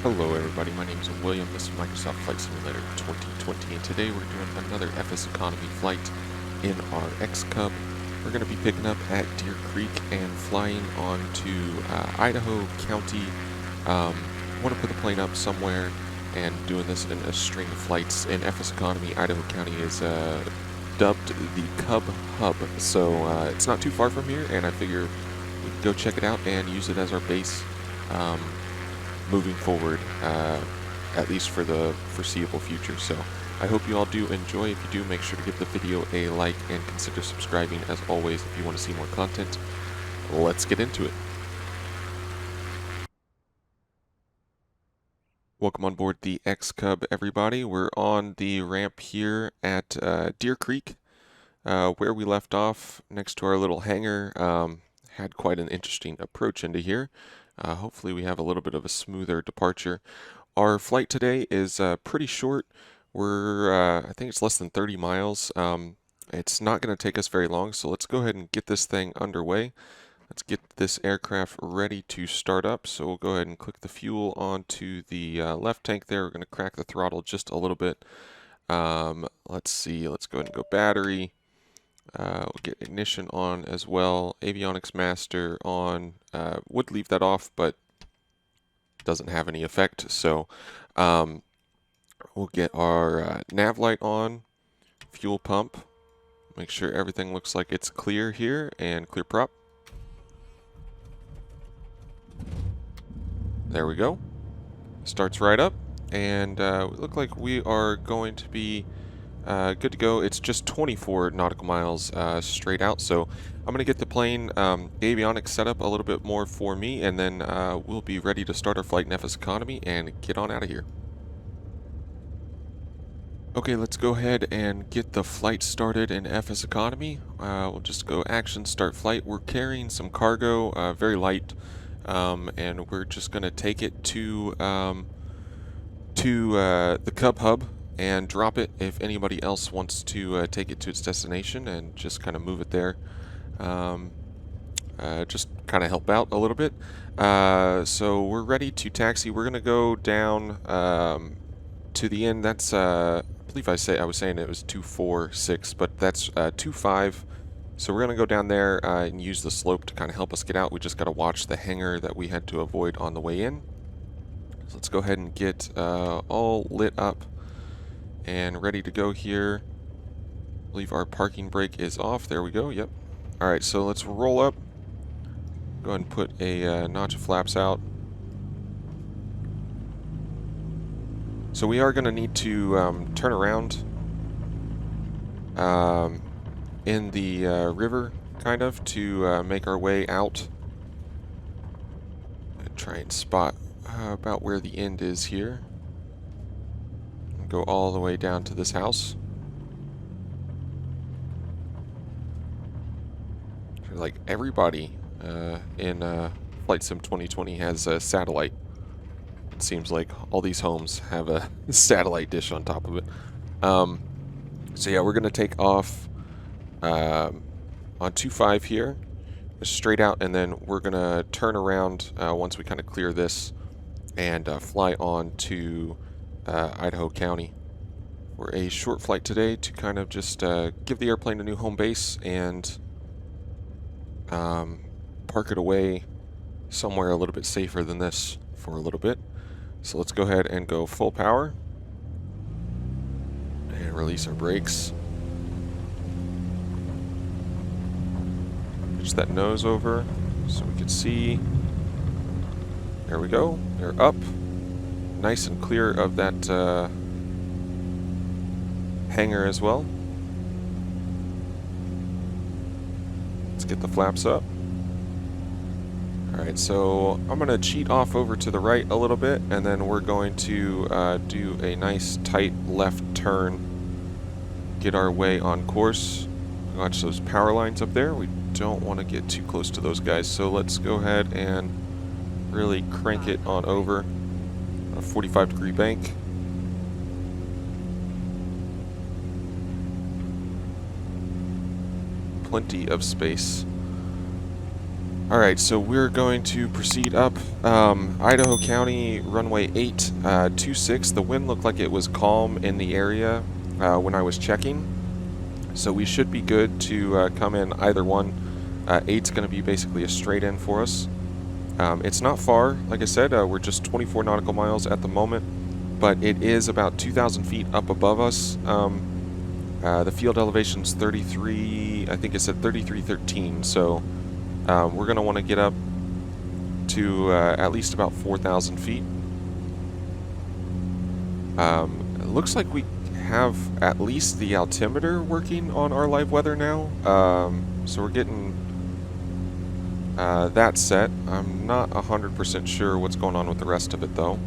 Hello everybody, my name is William, this is Microsoft Flight Simulator 2020, and today we're doing another FSEconomy flight in our XCub. We're going to be picking up at Deer Creek and flying on to Idaho County. Want to put the plane up somewhere and doing this in a string of flights. In FSEconomy, Idaho County is dubbed the Cub Hub, so it's not too far from here, and I figure we can go check it out and use it as our base. Moving forward, at least for the foreseeable future. So I hope you all do enjoy. If you do, make sure to give the video a like and consider subscribing as always if you want to see more content. Let's get into it. Welcome on board the XCub, everybody. We're on the ramp here at Deer Creek, where we left off next to our little hangar. Had quite an interesting approach into here. Hopefully we have a little bit of a smoother departure. Our flight today is pretty short. We're, I think it's less than 30 miles. It's not going to take us very long, so let's go ahead and get this thing underway. Let's get this aircraft ready to start up. So we'll go ahead and click the fuel onto the left tank there. We're going to crack the throttle just a little bit. Let's see, let's go ahead and go battery. We'll get ignition on as well. Avionics master on. Would leave that off, but doesn't have any effect. So we'll get our nav light on. Fuel pump. Make sure everything looks like it's clear here, and clear prop. There we go. Starts right up, and we look like we are going to be good to go. It's just 24 nautical miles straight out, so I'm going to get the plane avionics set up a little bit more for me, and then we'll be ready to start our flight in FSEconomy and get on out of here. Okay, let's go ahead and get the flight started in FSEconomy. We'll just go action, start flight. We're carrying some cargo, very light, and we're just going to take it to the Cub Hub and drop it if anybody else wants to take it to its destination, and just kind of move it there. Just kind of help out a little bit. So we're ready to taxi. We're going to go down to the end. That's, I believe I was saying it was 246, but that's 25. So we're going to go down there and use the slope to kind of help us get out. We just got to watch the hangar that we had to avoid on the way in. So let's go ahead and get all lit up and ready to go here. I believe our parking brake is off. There we go. Yep. All right, so let's roll up. Go ahead and put a notch of flaps out. So we are going to need to turn around in the river, kind of, to make our way out. Try and spot about where the end is here. Go all the way down to this house. Like everybody in Flight Sim 2020 has a satellite. It seems like all these homes have a satellite dish on top of it. So yeah, we're gonna take off on 25 here, straight out, and then we're gonna turn around once we kind of clear this and fly on to Idaho County for a short flight today to kind of just give the airplane a new home base and park it away somewhere a little bit safer than this for a little bit. So let's go ahead and go full power and release our brakes. Pitch that nose over so we can see. There we go. They're up. Nice and clear of that hangar as well. Let's get the flaps up. Alright, so I'm going to cheat off over to the right a little bit, and then we're going to do a nice tight left turn, get our way on course. Watch those power lines up there. We don't want to get too close to those guys, so let's go ahead and really crank it on over. A 45-degree bank. Plenty of space. Alright, so we're going to proceed up Idaho County, runway 8, 26. The wind looked like it was calm in the area when I was checking, so we should be good to come in either one. 8's going to be basically a straight in for us. It's not far, like I said, we're just 24 nautical miles at the moment, but it is about 2,000 feet up above us. The field elevation's 33, I think it said 3313, so we're going to want to get up to at least about 4,000 feet. It looks like we have at least the altimeter working on our live weather now, so we're getting that set. I'm not 100% sure what's going on with the rest of it though.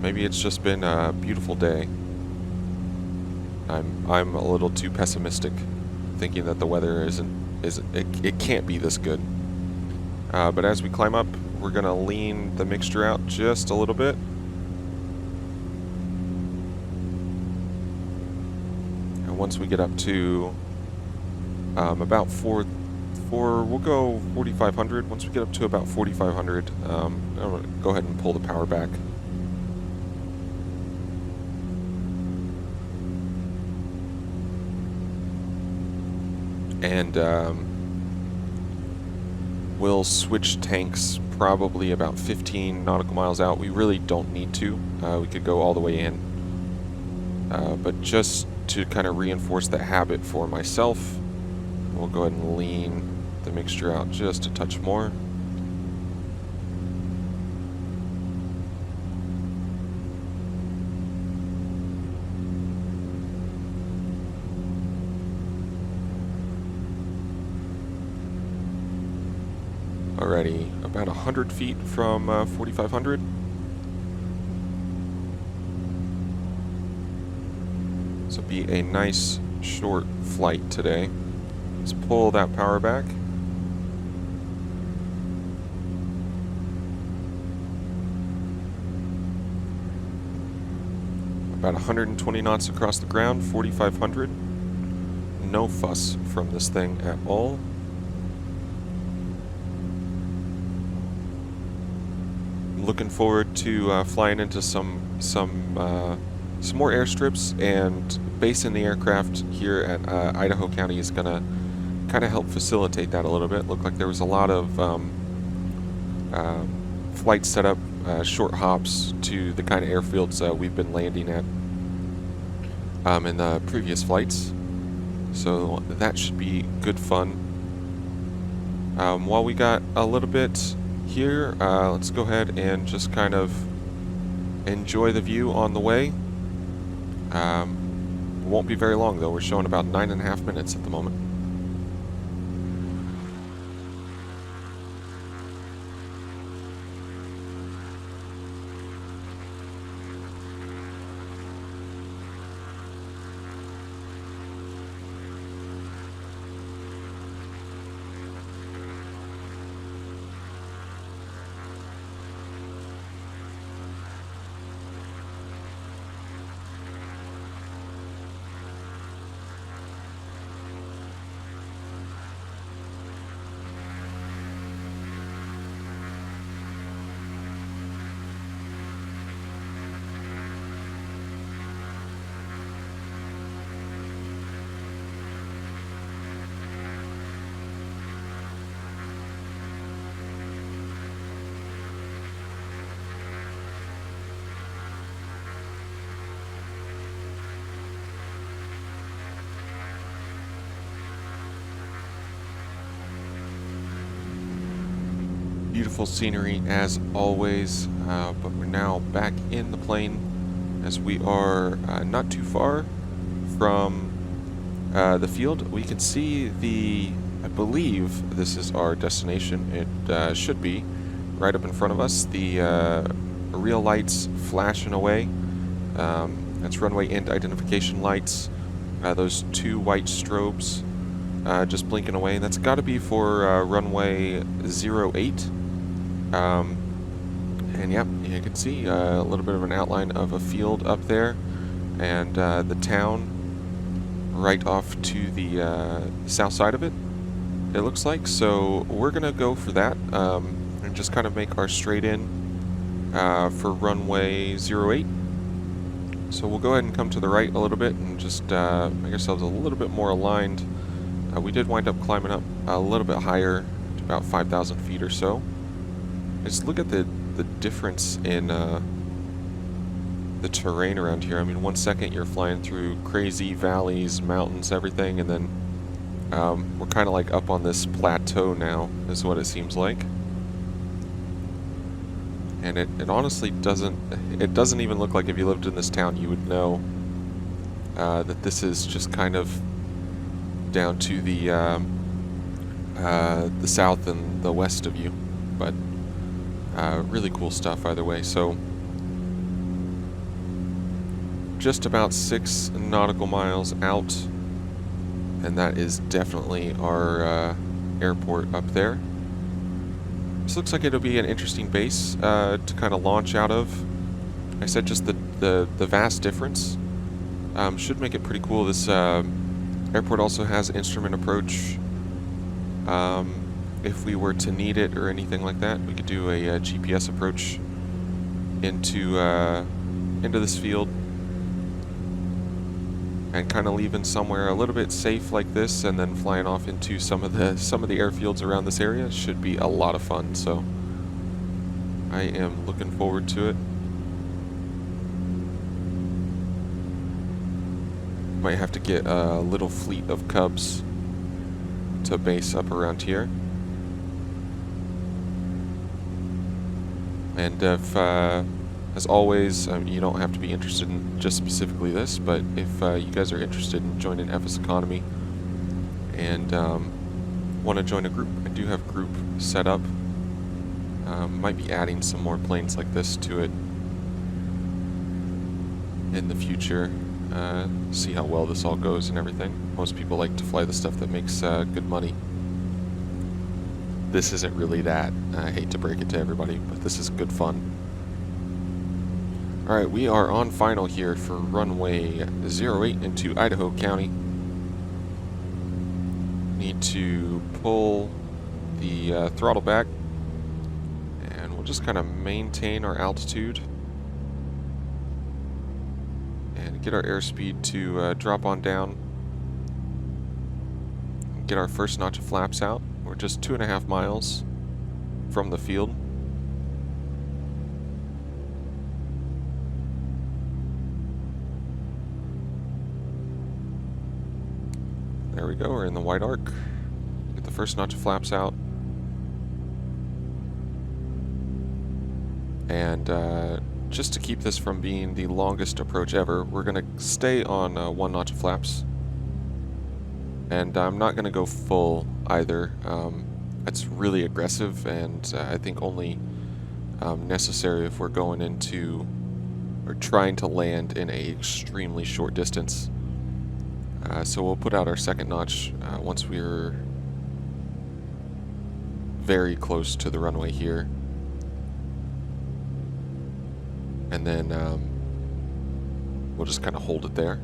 Maybe it's just been a beautiful day. I'm a little too pessimistic, thinking that the weather it can't be this good. But as we climb up, we're gonna lean the mixture out just a little bit. And once we get up to about we'll go 4,500. Once we get up to about 4,500, I'm gonna go ahead and pull the power back. And we'll switch tanks probably about 15 nautical miles out. We really don't need to. We could go all the way in. But just to kind of reinforce that habit for myself, we'll go ahead and lean the mixture out just a touch more. Already about 100 feet from 4,500. So be a nice short flight today. Let's pull that power back. About 120 knots across the ground, 4,500. No fuss from this thing at all. Looking forward to flying into some more airstrips, and basing the aircraft here at Idaho County is gonna kind of help facilitate that a little bit. Looked like there was a lot of flights set up, short hops to the kind of airfields we've been landing at in the previous flights, so that should be good fun. While we got a little bit here, let's go ahead and just kind of enjoy the view on the way. Won't be very long though. We're showing about 9.5 minutes at the moment. Beautiful scenery as always, but we're now back in the plane as we are not too far from the field. We can see I believe this is our destination. It should be right up in front of us. The real lights flashing away. That's runway end identification lights. Those two white strobes just blinking away. That's got to be for runway 08. And yep, you can see a little bit of an outline of a field up there, and the town right off to the south side of it. it looks like. So we're gonna go for that and just kind of make our straight in for runway 08. So we'll go ahead and come to the right a little bit and just make ourselves a little bit more aligned. We did wind up climbing up a little bit higher to about 5,000 feet or so. Just look at the difference in the terrain around here. I mean, 1 second you're flying through crazy valleys, mountains, everything, and then we're kind of like up on this plateau now, is what it seems like. And it honestly doesn't even look like if you lived in this town you would know that this is just kind of down to the south and the west of you. But really cool stuff either way. So just about 6 nautical miles out, and that is definitely our airport up there. This looks like it'll be an interesting base to kind of launch out of. Like I said, just the vast difference should make it pretty cool. This airport also has instrument approach. If we were to need it or anything like that, we could do a GPS approach into this field, and kind of leaving somewhere a little bit safe like this, and then flying off into some of the airfields around this area should be a lot of fun. So I am looking forward to it. Might have to get a little fleet of Cubs to base up around here. And if as always, you don't have to be interested in just specifically this, but if you guys are interested in joining FSEconomy and want to join a group, I do have a group set up. Might be adding some more planes like this to it in the future. See how well this all goes and everything. Most people like to fly the stuff that makes good money. This isn't really that. I hate to break it to everybody, but this is good fun. Alright, we are on final here for runway 08 into Idaho County. Need to pull the throttle back, and we'll just kind of maintain our altitude and get our airspeed to drop on down. Get our first notch of flaps out. We're just 2.5 miles from the field. There we go, we're in the white arc. Get the first notch of flaps out. And just to keep this from being the longest approach ever, we're going to stay on 1 notch of flaps. And I'm not going to go full either. It's really aggressive, and I think only necessary if we're going into or trying to land in a extremely short distance. So we'll put out our second notch once we're very close to the runway here. And then we'll just kind of hold it there.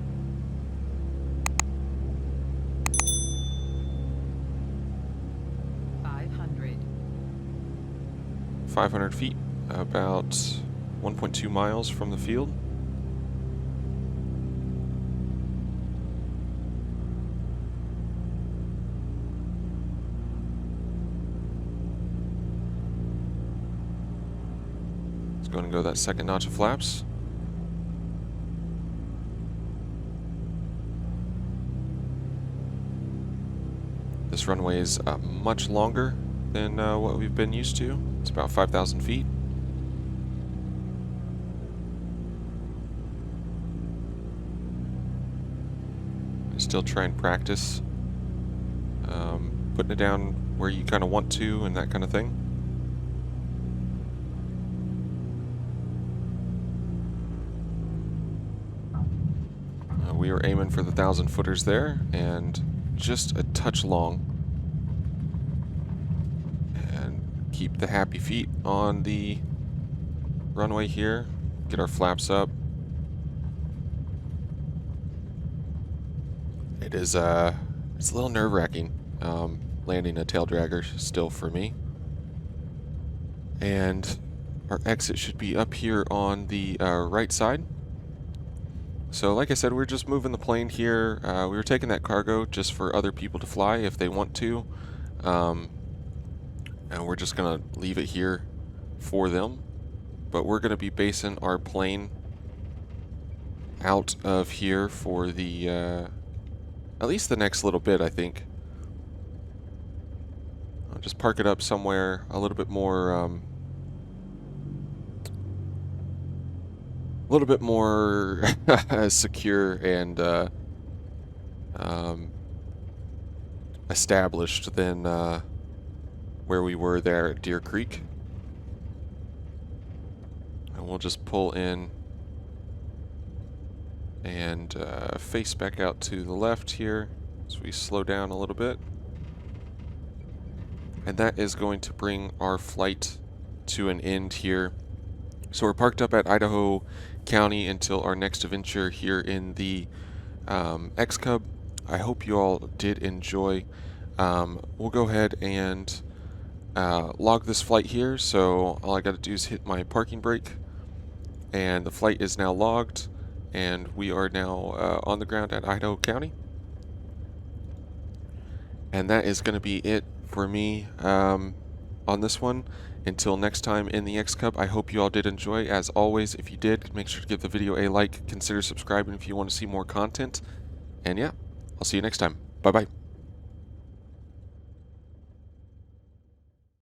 Five hundred feet, about 1.2 miles from the field. Going to go that second notch of flaps. This runway is much longer than what we've been used to. It's about 5,000 feet. I still try and practice putting it down where you kind of want to and that kind of thing. We were aiming for the 1,000-footers there, and just a touch long. And keep the happy feet on the runway here. Get our flaps up. It is it's a little nerve-wracking. landing a tail dragger still for me. And our exit should be up here on the right side. So like I said, we're just moving the plane here. We were taking that cargo just for other people to fly if they want to. And we're just going to leave it here for them. But we're going to be basing our plane out of here for the, at least the next little bit, I think. I'll just park it up somewhere a little bit more, secure and established than where we were there at Deer Creek. And we'll just pull in and face back out to the left here as we slow down a little bit. And that is going to bring our flight to an end here. So we're parked up at Idaho County until our next adventure here in the XCub. I hope you all did enjoy. We'll go ahead and log this flight here. So all I got to do is hit my parking brake, and the flight is now logged, and we are now on the ground at Idaho County. And that is going to be it for me on this one. Until next time in the XCub, I hope you all did enjoy. As always, if you did, make sure to give the video a like, consider subscribing if you want to see more content. And yeah, I'll see you next time. Bye-bye.